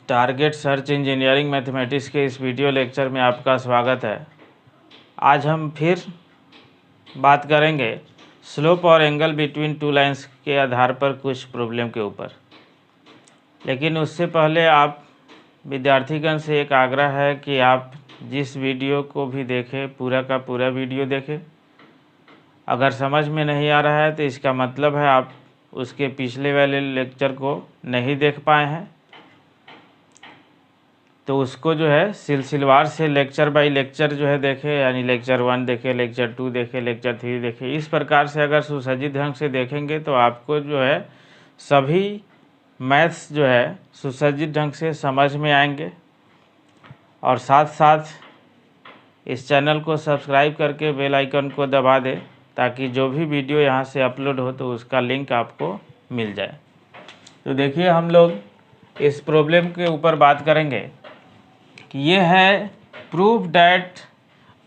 Target search engineering mathematics के इस video lecture में आपका स्वागत है। आज हम फिर बात करेंगे स्लोप और एंगल बिटवीन टू लाइंस के आधार पर कुछ प्रॉब्लम के ऊपर। लेकिन उससे पहले आप विद्यार्थीगण से एक आग्रह है कि आप जिस वीडियो को भी देखें पूरा का पूरा वीडियो देखें। अगर समझ में नहीं आ रहा है तो इसका मतलब है आप उसके पिछले वाले लेक्चर को नहीं देख पाए हैं, तो उसको जो है सिलसिलेवार से लेक्चर बाय लेक्चर जो है देखें, यानी लेक्चर 1 देखें, लेक्चर 2 देखें, लेक्चर 3 देखें। इस प्रकार से अगर सुसज्जित ढंग से देखेंगे तो आपको जो है सभी मैथ्स जो है सुसज्जित ढंग से समझ में आएंगे। और साथ साथ इस चैनल को सब्सक्राइब करके बेल आइकन को दबा दें ताकि जो भी वीडियो यहाँ से अपलोड हो तो उसका लिंक आपको मिल जाए। तो देखिए, हम लोग इस प्रॉब्लम के ऊपर बात करेंगे कि ये है prove that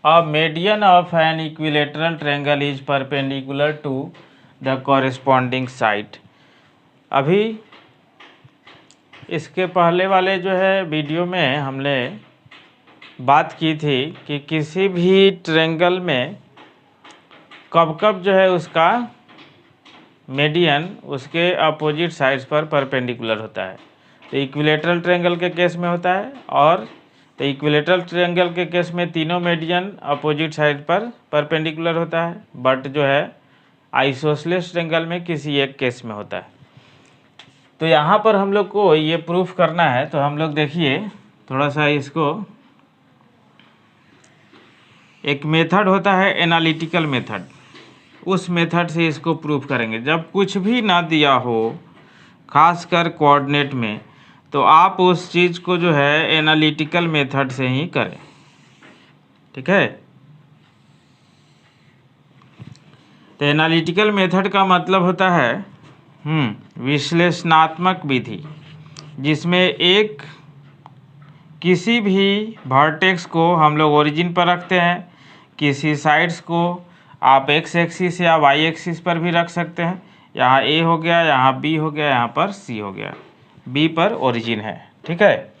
a median of an equilateral triangle is perpendicular to the corresponding side. अभी इसके पहले वाले जो है वीडियो में हमने बात की थी कि किसी भी ट्रायंगल में कब कब जो है उसका मीडियन उसके अपोजिट साइड्स पर परपेंडिकुलर होता है। तो इक्विलेटरल ट्रायंगल के केस में होता है, और तो इक्विलेटरल ट्रायंगल के केस में तीनों मीडियन अपोजिट साइड पर परपेंडिकुलर होता है, बट जो है आइसोसेलेस ट्रायंगल में किसी एक केस में होता है। तो यहाँ पर हम लोग को ये प्रूफ करना है। तो हम लोग देखिए थोड़ा सा इसको, एक मेथड होता है एनालिटिकल मेथड, उस मेथड से इसको प्रूफ करेंगे। जब कुछ भी ना दिया हो खासकर कोऑर्डिनेट में, तो आप उस चीज़ को जो है एनालिटिकल मेथड से ही करें, ठीक है। तो एनालिटिकल मेथड का मतलब होता है विश्लेषणात्मक विधि, जिसमें एक किसी भी वर्टेक्स को हम लोग ओरिजिन पर रखते हैं, किसी साइड्स को आप एक्स एक्सिस या वाई एक्सिस पर भी रख सकते हैं। यहाँ ए हो गया, यहाँ बी हो गया, यहाँ पर सी हो गया, बी पर ओरिजिन है, ठीक है।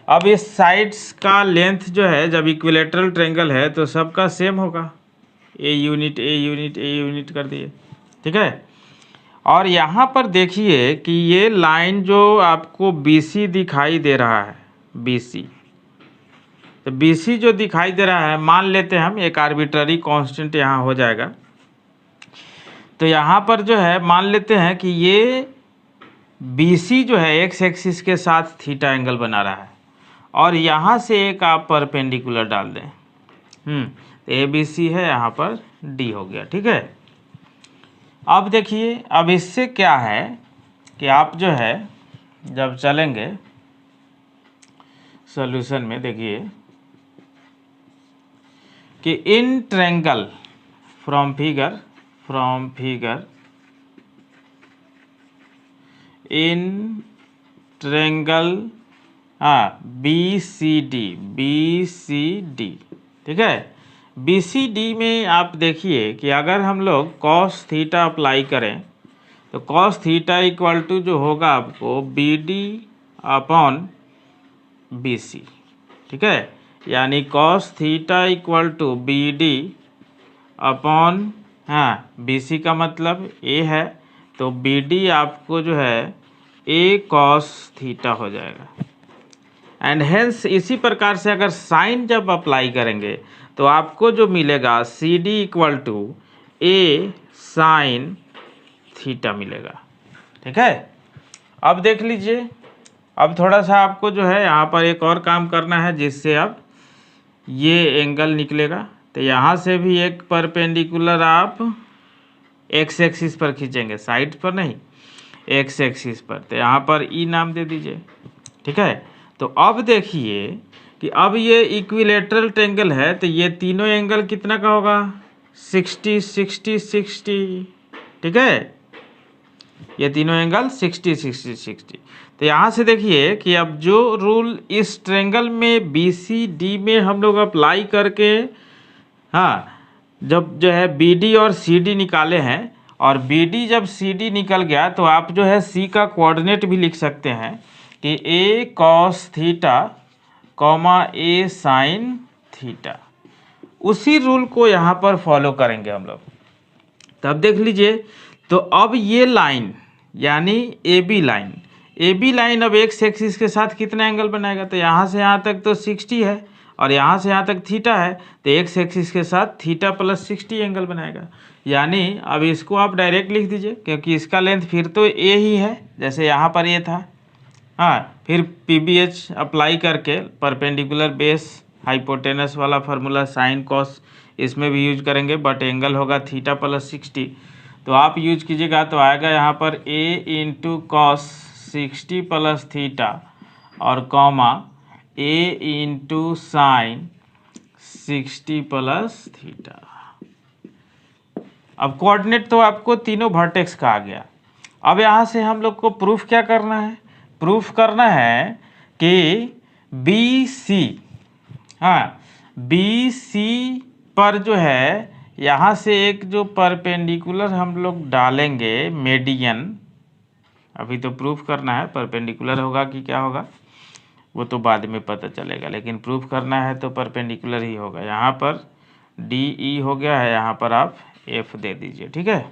अब इस साइड्स का लेंथ जो है, जब इक्विलेटरल ट्रायंगल है तो सबका सेम होगा, a unit a unit a unit कर दिए, ठीक है। और यहाँ पर देखिए कि ये लाइन जो आपको BC दिखाई दे रहा है, BC, तो BC जो दिखाई दे रहा है, मान लेते हैं हम एक आर्बिट्ररी कांस्टेंट यहाँ हो जाएगा। तो यहाँ पर जो है मान लेते हैं कि ये BC जो है एक्स एक्सिस के साथ थीटा एंगल बना रहा है, और यहाँ से एक आप परपेंडिकुलर डाल दें, तो ABC है, यहाँ पर D हो गया, ठीक है। अब देखिए, अब इससे क्या है कि आप जो है जब चलेंगे सॉल्यूशन में, देखिए कि in triangle from figure in triangle BCD, ठीक है। BCD में आप देखिए कि अगर हम लोग cos थीटा अप्लाई करें तो cos थीटा इक्वल टू जो होगा आपको BD अपॉन BC, ठीक है। यानी cos theta equal to BD upon BC का मतलब A है, तो BD आपको जो है A cos थीटा हो जाएगा। एंड हेंस इसी प्रकार से अगर साइन जब अप्लाई करेंगे तो आपको जो मिलेगा CD equal to A sine theta मिलेगा, ठीक है। अब देख लीजिए, अब थोड़ा सा आपको जो है यहाँ पर एक और काम करना है, जिससे अब ये एंगल निकलेगा। तो यहाँ से भी एक परपेंडिकुलर आप एक्स एक्सिस पर खींचेंगे, साइड पर नहीं, एक्स एक्सिस पर। तो यहाँ पर E नाम दे दीजिए, ठीक है। तो अब देखिए कि अब ये इक्विलेटरल ट्रायंगल है, तो ये तीनों एंगल कितना का होगा, 60 60 60, ठीक है। ये तीनों एंगल 60 60 60। तो यहाँ से देखिए कि अब जो रूल इस ट्रायंगल में BCD में हम लोग अप्लाई करके जब जो है BD और CD निकाले हैं, और BD जब CD निकल गया तो आप जो है C का कोऑर्डिनेट भी लिख सकते हैं कि ए कॉस थीटा कॉमा ए साइन थीटा, उसी रूल को यहाँ पर फॉलो करेंगे हम लोग। तब देख लीजिए, तो अब ये लाइन यानी ए बी लाइन अब एक्स एक्सिस के साथ कितना एंगल बनाएगा, तो यहाँ से यहाँ तक तो 60 है और यहाँ से यहाँ तक थीटा है, तो एक्स एक्सिस के साथ थीटा प्लस 60 एंगल बनाएगा। यानी अब इसको आप डायरेक्ट लिख दीजिए, क्योंकि इसका लेंथ फिर तो ए ही है जैसे यहाँ पर ए था। हाँ, फिर PBH अप्लाई करके परपेंडिकुलर बेस हाइपोटेनस वाला फार्मूला साइन कॉस इसमें भी यूज करेंगे, बट एंगल होगा थीटा प्लस 60। तो आप यूज कीजिएगा तो आएगा यहाँ पर a into cos 60 plus theta और comma a into sine 60 plus theta. अब कोऑर्डिनेट तो आपको तीनों वर्टेक्स का आ गया। अब यहाँ से हम लोग को प्रूफ क्या करना है, प्रूफ करना है कि BC, हाँ BC पर जो है यहाँ से एक जो परपेंडिकुलर हम लोग डालेंगे मीडियन, अभी तो प्रूफ करना है परपेंडिकुलर होगा कि क्या होगा वो तो बाद में पता चलेगा, लेकिन प्रूफ करना है तो परपेंडिकुलर ही होगा। यहाँ पर DE हो गया है, यहाँ पर आप F दे दीजिए, ठीक है।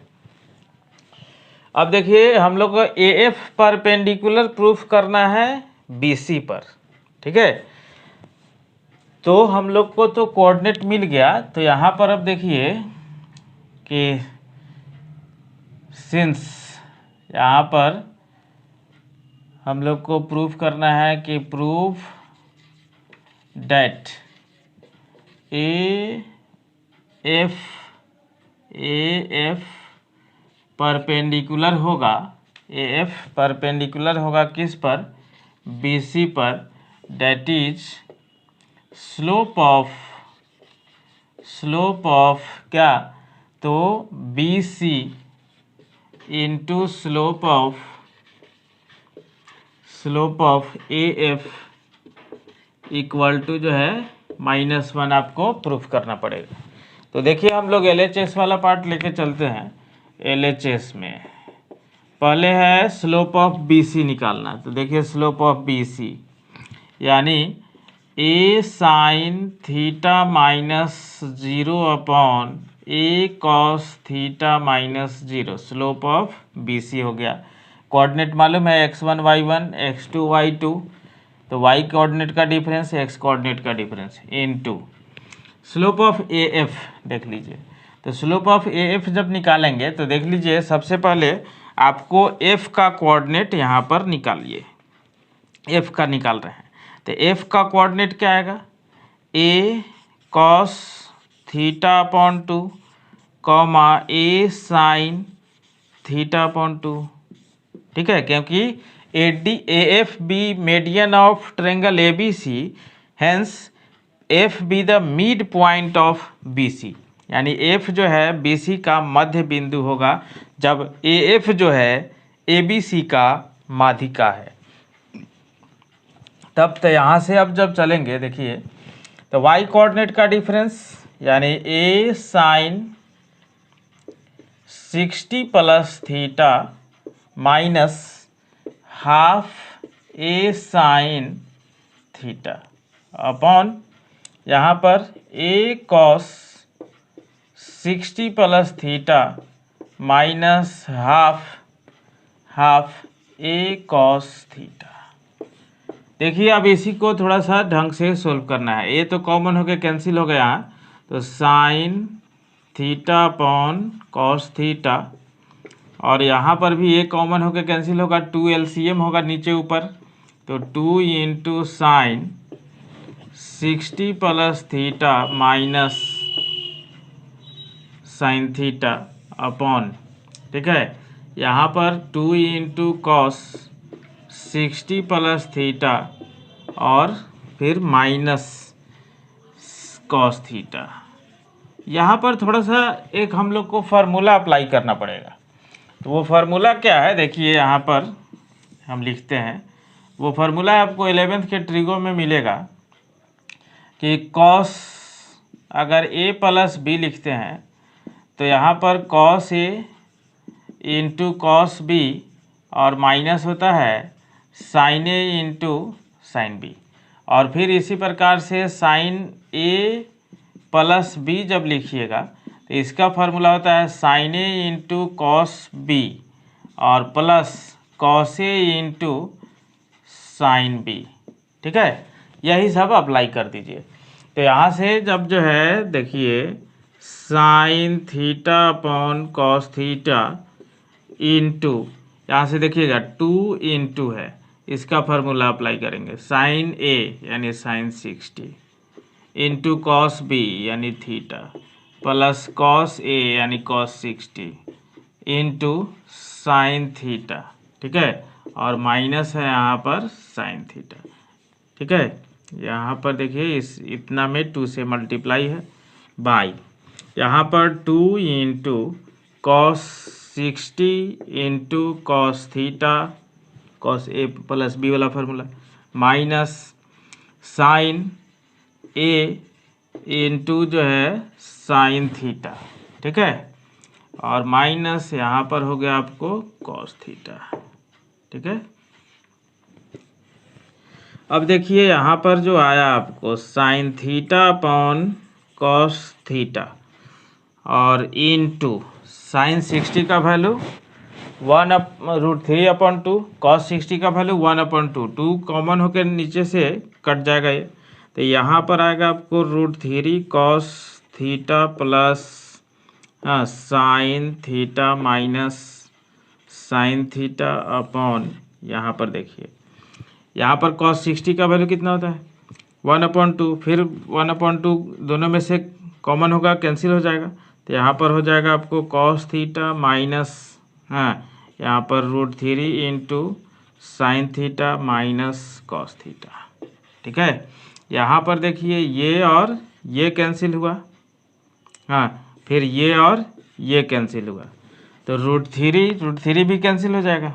अब देखिए हम लोग को AF परपेंडिकुलर प्रूफ करना है BC पर, ठीक है। तो हम लोग को तो कोऑर्डिनेट मिल गया, तो यहाँ पर अब देखिए कि सिंस यहाँ पर हम लोग को प्रूफ करना है कि प्रूफ डेट AF परपेंडिकुलर होगा, AF परपेंडिकुलर होगा किस पर, BC पर, डेट इज स्लोप ऑफ क्या, तो BC into slope of AF equal to जो है -1 आपको प्रूफ करना पड़ेगा। तो देखिए हम लोग LHS वाला पार्ट लेके चलते हैं। LHS में पहले है स्लोप ऑफ BC निकालना, तो देखिए स्लोप ऑफ BC यानी A sine theta -0 upon A cos theta -0, slope of BC हो गया। कोऑर्डिनेट मालूम है x1 y1 x2 y2, तो y कोऑर्डिनेट का डिफरेंस x कोऑर्डिनेट का difference into slope of AF देख लीजिए। तो स्लोप ऑफ AF जब निकालेंगे तो देख लीजिए सबसे पहले आपको F का कोऑर्डिनेट यहाँ पर निकालिए, F का निकाल रहे हैं, तो F का कोऑर्डिनेट क्या आएगा, A cos theta upon 2 comma A sine theta upon 2, ठीक है, क्योंकि AF be median of triangle ABC, hence F be the mid point of BC, यानी F जो है BC का मध्य बिंदु होगा जब AF जो है ABC का माध्यिका है। तब तो यहाँ से अब जब चलेंगे देखिए तो y कोऑर्डिनेट का डिफरेंस यानी A sine 60 plus theta minus half A sine theta upon यहाँ पर A cos 60 plus theta minus half A cos theta. देखिए अब इसी को थोड़ा सा ढंग से सोल्व करना है। A तो कॉमन होकर कैंसिल हो गया, तो sign theta upon cos theta, और यहाँ पर भी A कॉमन होकर कैंसिल होगा, 2 LCM होगा नीचे ऊपर, तो 2 into sine 60 plus theta minus sign theta upon, ठीक है, यहाँ पर 2 इंटू कॉस 60 प्लस थीटा और फिर माइनस कॉस थीटा। यहाँ पर थोड़ा सा एक हम लोग को फार्मूला अप्लाई करना पड़ेगा। तो वो फार्मूला क्या है देखिए, यहाँ पर हम लिखते हैं, वो फार्मूला आपको 11th के ट्रिगो में मिलेगा कि कॉस अगर A प्लस B लिखते हैं तो यहाँ पर cos A into cos B और माइनस होता है sign A into sine B, और फिर इसी प्रकार से साइन ए प्लस बी जब लिखिएगा तो इसका फार्मूला होता है sign A into cos B और plus cos A into sine B. ठीक है, यही सब अप्लाई कर दीजिए। तो यहाँ से जब जो है देखिए sign theta upon cos theta into, यहाँ से देखिएगा 2 इंटू है, इसका फार्मूला अप्लाई करेंगे साइन ए यानी साइन 60 इंटू कॉस बी यानी थीटा प्लस कॉस ए यानी कॉस 60 इंटू साइन थीटा। ठीक है, और माइनस है यहाँ पर साइन थीटा। ठीक है, यहाँ पर देखिए इस इतना में 2 से मल्टीप्लाई है बाई यहाँ पर 2 into cos 60 into cos theta cos A plus B वाला formula minus sine A into जो है साइन थीटा। ठीक है, और माइनस यहाँ पर हो गया आपको कॉस थीटा। ठीक है, अब देखिए यहाँ पर जो आया आपको sign theta upon cos theta और इनटू साइन 60 का वैल्यू 1√3 अपॉन 2, कॉस 60 का वैल्यू 1/2, 2 कॉमन होकर नीचे से कट जाएगा ये, तो यहाँ पर आएगा आपको √3 cos theta plus sine theta minus sign theta upon यहाँ पर देखिए यहाँ पर कॉस 60 का वैल्यू कितना होता है 1/2, फिर 1/2 दोनों में से कॉमन होगा कैंसिल हो जाएगा, तो यहाँ पर हो जाएगा आपको कॉस थीटा माइनस यहाँ पर √3 into sine theta minus cos theta. ठीक है, यहाँ पर देखिए ये और ये कैंसिल हुआ, फिर ये और ये कैंसिल हुआ, तो √3 भी कैंसिल हो जाएगा।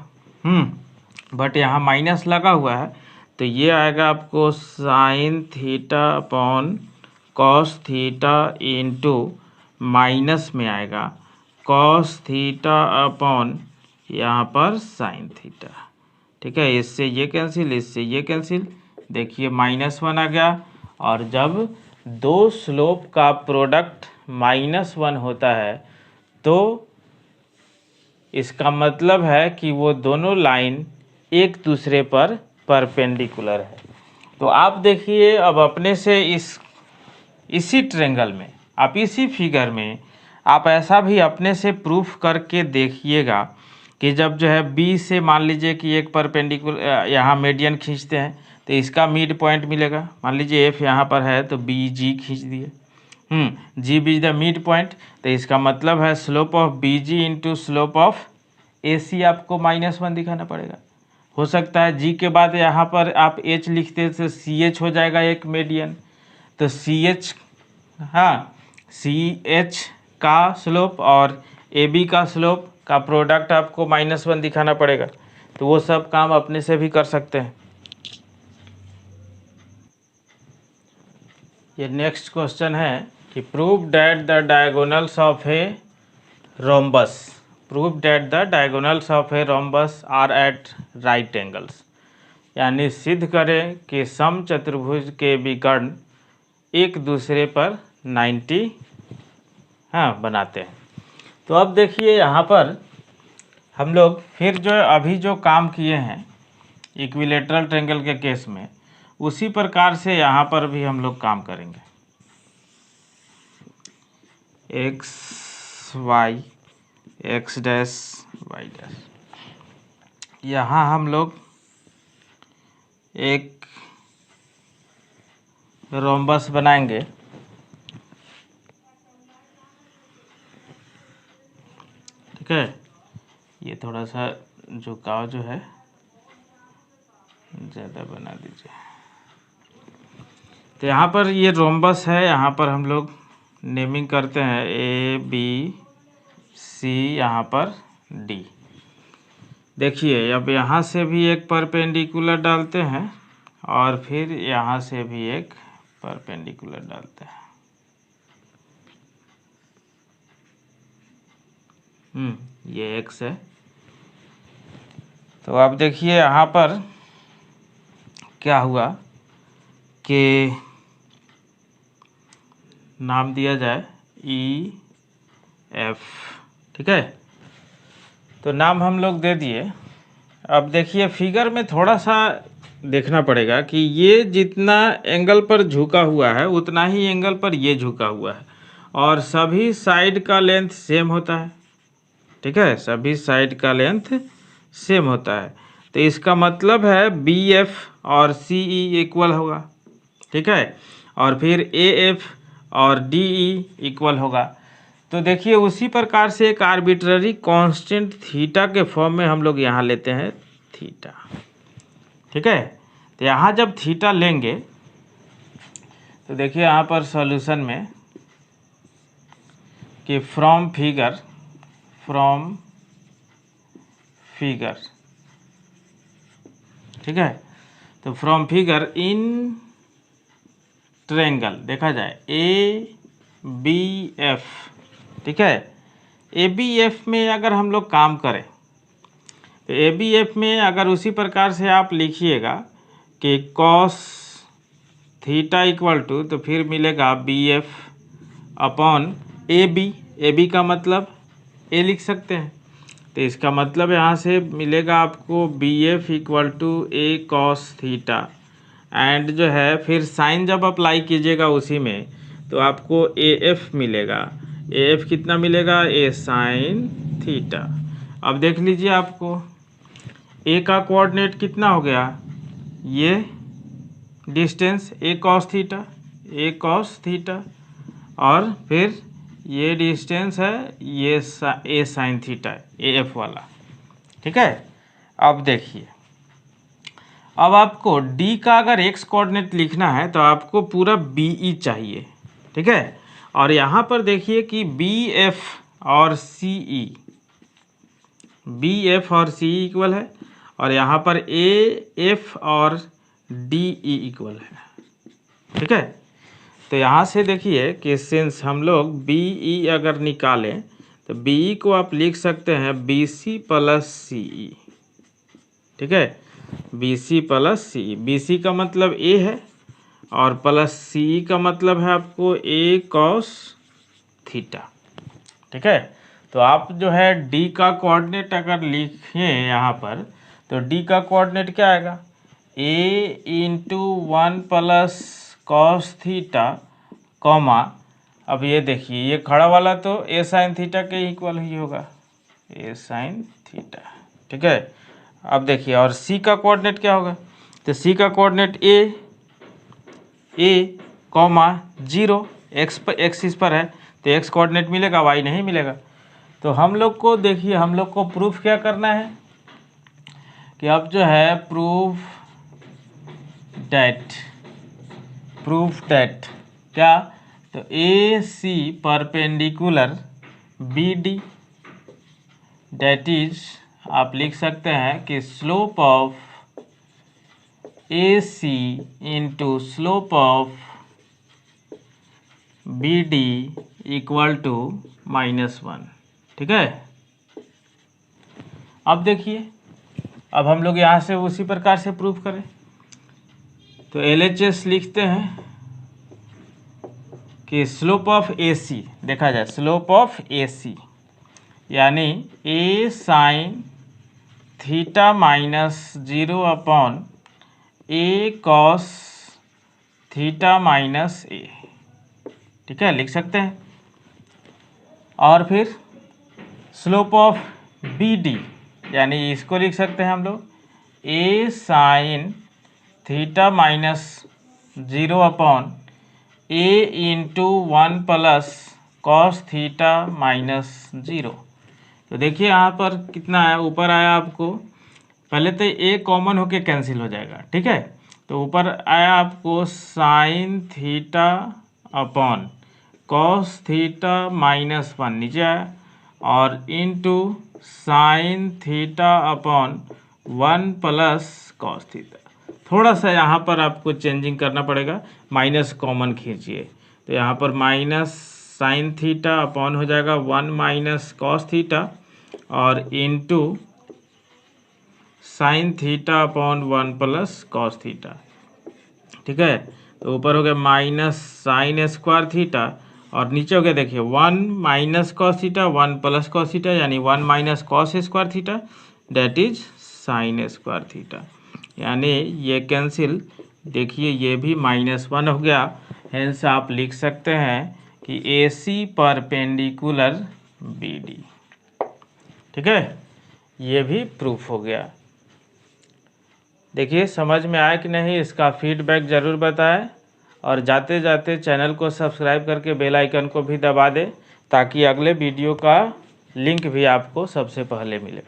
बट यहाँ माइनस लगा हुआ है, तो ये आएगा आपको sign theta upon cos theta into minus में आएगा कॉस थीटा अपॉन यहाँ पर साइन थीटा। ठीक है, इससे ये कैंसिल, इससे ये कैंसिल, देखिए -1 आ गया, और जब दो स्लोप का प्रोडक्ट -1 होता है तो इसका मतलब है कि वो दोनों लाइन एक दूसरे पर परपेंडिकुलर है। तो आप देखिए अब अपने से इसी ट्रेंगल में, आप इसी फिगर में आप ऐसा भी अपने से प्रूफ करके देखिएगा कि जब जो है बी से मान लीजिए कि एक परपेंडिकुलर यहाँ मीडियन खींचते हैं तो इसका मिड पॉइंट मिलेगा। मान लीजिए एफ यहाँ पर है तो बी जी खींच दिए, G B the mid point, तो इसका मतलब है slope of B G into slope of A C आपको -1 दिखाना पड़ेगा। हो सकता है जी के बाद यहाँ पर आप एच लिखते तो सी एच हो जाएगा एक मीडियन, तो सी एच का स्लोप और ए बी का स्लोप का प्रोडक्ट आपको -1 दिखाना पड़ेगा। तो वो सब काम अपने से भी कर सकते हैं। ये नेक्स्ट क्वेश्चन है कि prove that the diagonals of a rhombus, prove that the diagonals of a rhombus are at right angles, यानी सिद्ध करें कि सम चतुर्भुज के विकर्ण एक दूसरे पर 90 बनाते हैं। तो अब देखिए यहाँ पर हम लोग फिर जो अभी जो काम किए हैं इक्विलेटरल ट्रायंगल के केस में, उसी प्रकार से यहाँ पर भी हम लोग काम करेंगे। X y x dash y dash, यहाँ हम लोग एक रोम्बस बनाएंगे। ठीक है, ये थोड़ा सा झुकाव जो है ज़्यादा बना दीजिए। तो यहाँ पर ये रोम्बस है, यहाँ पर हम लोग नेमिंग करते हैं ए बी सी, यहाँ पर डी। देखिए अब यहाँ से भी एक परपेंडिकुलर डालते हैं और फिर यहाँ से भी एक परपेंडिकुलर डालते हैं। ये एक्स है। तो अब देखिए यहाँ पर क्या हुआ कि नाम दिया जाए ई एफ, ठीक है। तो नाम हम लोग दे दिए। अब देखिए फिगर में थोड़ा सा देखना पड़ेगा कि ये जितना एंगल पर झुका हुआ है उतना ही एंगल पर ये झुका हुआ है, और सभी साइड का लेंथ सेम होता है, ठीक है। सभी साइड का लेंथ सेम होता है, तो इसका मतलब है बी एफ और सी ई इक्वल होगा, ठीक है। और फिर ए एफ और डी ई इक्वल होगा। तो देखिए उसी प्रकार से एक आर्बिट्ररी कांस्टेंट थीटा के फॉर्म में हम लोग यहाँ लेते हैं थीटा, ठीक है। तो यहाँ जब थीटा लेंगे तो देखिए यहाँ पर सॉल्यूशन में कि फ्रॉम फिगर ठीक है। तो फ्रॉम फिगर इन ट्रायंगल देखा जाए ए बी एफ, ठीक है। ए बी एफ में अगर हम लोग काम करें तो ए बी एफ में अगर उसी प्रकार से आप लिखिएगा कि कॉस थीटा इक्वल टू, तो फिर मिलेगा b f upon a b का मतलब ए लिख सकते हैं। तो इसका मतलब यहाँ से मिलेगा आपको b f equal to a cos theta, and जो है फिर साइन जब अप्लाई कीजिएगा उसी में तो आपको ए एफ मिलेगा। ए एफ कितना मिलेगा? ए साइन थीटा। अब देख लीजिए आपको ए का कोऑर्डिनेट कितना हो गया, ये डिस्टेंस ए कॉस थीटा, और फिर ये डिस्टेंस है ये ए साइन थीटा, ए एफ वाला, ठीक है। अब देखिए अब आपको डी का अगर एक्स कोऑर्डिनेट लिखना है तो आपको पूरा बी ई चाहिए, ठीक है। और यहाँ पर देखिए कि बी एफ और सी ई इक्वल है, और यहाँ पर ए एफ और डी ई इक्वल है, ठीक है। तो यहाँ से देखिए कि सिंस हम लोग बी ई अगर निकालें तो बी ई को आप लिख सकते हैं बी सी प्लस सी ई, ठीक है। बी सी प्लस सी ई, बी सी का मतलब ए है और प्लस सी ई का मतलब है आपको ए कॉस थीटा, ठीक है। तो आप जो है डी का कोऑर्डिनेट अगर लिखें यहाँ पर तो डी का कोऑर्डिनेट क्या आएगा, a into 1 plus cos theta comma, अब ये देखिए ये खड़ा वाला तो ए साइन थीटा के इक्वल ही होगा, ए साइन थीटा, ठीक है। अब देखिए और सी का कोऑर्डिनेट क्या होगा, तो सी का कोऑर्डिनेट ए कॉमा 0, एक्स इस पर है तो एक्स कोऑर्डिनेट मिलेगा, वाई नहीं मिलेगा। तो हम लोग को देखिए हम लोग को प्रूफ क्या करना है कि अब जो है प्रूफ दैट क्या, तो A C perpendicular B D, that is आप लिख सकते हैं कि slope of A C into slope of B D equal to -1, ठीक है। अब देखिए अब हम लोग यहाँ से उसी प्रकार से प्रूफ करें तो LHS लिखते हैं कि स्लोप ऑफ AC देखा जाए, स्लोप ऑफ AC यानी a sine theta -0 upon a cos theta -a, ठीक है, लिख सकते हैं। और फिर स्लोप ऑफ BD यानी इसको लिख सकते हैं हम लोग ए साइन थीटा -0 अपॉन ए इंटू 1 प्लस कॉस थीटा -0। तो देखिए यहाँ पर कितना है, ऊपर आया आपको, पहले तो ए कॉमन होके कैंसिल हो जाएगा, ठीक है। तो ऊपर आया आपको sign theta upon cos theta -1 नीचे आया, और into sine theta upon 1 plus cos theta. थोड़ा सा यहाँ पर आपको चेंजिंग करना पड़ेगा, माइनस कॉमन खींचिए तो यहाँ पर माइनस साइन थीटा अपॉन हो जाएगा 1 माइनस कॉस थीटा, और into sine theta upon 1 plus cos theta. ठीक है। तो ऊपर हो गया माइनस साइन स्क्वायर थीटा और नीचे हो गया देखिए 1 minus cos theta 1 plus cos theta यानी 1 minus cos square theta that is sine square theta, यानी ये कैंसिल, देखिए ये भी -1 हो गया। हेंस आप लिख सकते हैं कि AC परपेंडिकुलर BD। ठीक है, ये भी प्रूफ हो गया। देखिए समझ में आया कि नहीं, इसका फीडबैक ज़रूर बताएं और जाते जाते चैनल को सब्सक्राइब करके बेल आइकन को भी दबा दें ताकि अगले वीडियो का लिंक भी आपको सबसे पहले मिले।